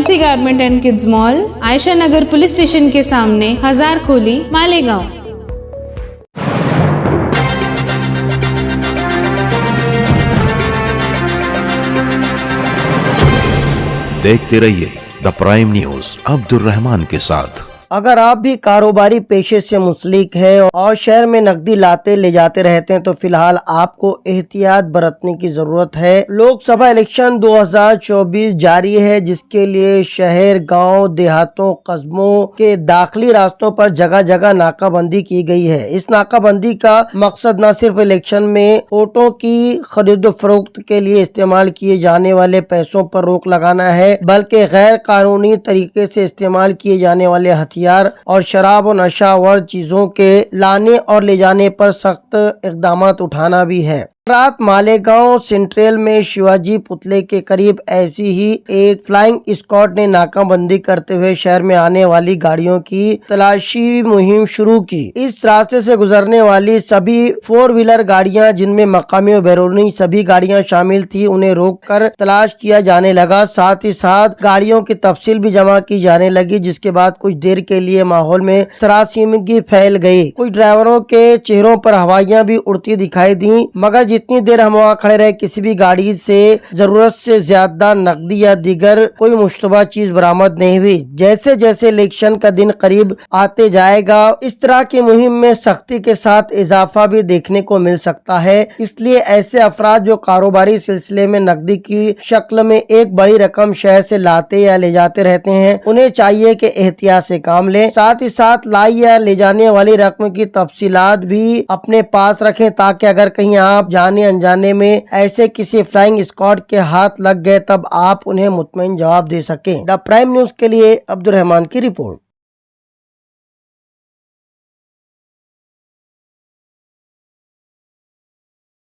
Fancy garment and kids mall, Ayesha Nagar police station के सामने, हजार खोली, मालेगांव। देखते रहिए the prime news Abdul Rahman के साथ। अगर आप भी कारोबारी पेशे से मुंसलिक है और शहर में नकदी लाते ले जाते रहते हैं तो फिलहाल आपको एहतियात बरतने की जरूरत है। लोकसभा इलेक्शन 2024 जारी है, जिसके लिए शहर, गांव, देहातों, कस्बों के दाखिली रास्तों पर जगह जगह नाकाबंदी की गई है। इस नाकाबंदी का मकसद न सिर्फ इलेक्शन में वोटों की खरीद फरोख्त के लिए इस्तेमाल किए जाने वाले पैसों पर रोक लगाना है, बल्कि गैर कानूनी तरीके से इस्तेमाल किए जाने वाले हथियार और शराब और नशावर चीजों के लाने और ले जाने पर सख्त इक़दाम उठाना भी है। रात मालेगांव सेंट्रल में शिवाजी पुतले के करीब ऐसी ही एक फ्लाइंग स्क्वाड ने नाकाबंदी करते हुए शहर में आने वाली गाड़ियों की तलाशी मुहिम शुरू की। इस रास्ते से गुजरने वाली सभी 4 व्हीलर गाड़ियां, जिनमें मकामी और बैरूनी सभी गाड़ियां शामिल थी, उन्हें रोककर तलाश किया जाने लगा। साथ ही साथ गाड़ियों की तफसील भी जमा की जाने लगी, जिसके बाद कुछ देर के लिए माहौल में सरासीमगी फैल गई। कुछ ड्राइवरों के चेहरों पर हवाइयां भी उड़ती दिखाई दी, मगर जितनी देर हम वहाँ खड़े रहे किसी भी गाड़ी से जरूरत से ज्यादा नकदी या दीगर कोई मुश्तबा चीज बरामद नहीं हुई। जैसे जैसे इलेक्शन का दिन करीब आते जाएगा, इस तरह की मुहिम में सख्ती के साथ इजाफा भी देखने को मिल सकता है। इसलिए ऐसे अफराद जो कारोबारी सिलसिले में नकदी की शक्ल में एक बड़ी रकम शहर से लाते या ले जाते रहते हैं, उन्हें चाहिए कि एहतियात से काम लें। साथ ही साथ लाई या ले जाने वाली रकम की तफसीलात भी अपने पास रखें, ताकि अगर कहीं आप जाने अनजाने में ऐसे किसी फ्लाइंग स्क्वाड के हाथ लग गए तब आप उन्हें मुतमईन जवाब दे सकें। द प्राइम न्यूज के लिए अब्दुल रहमान की रिपोर्ट।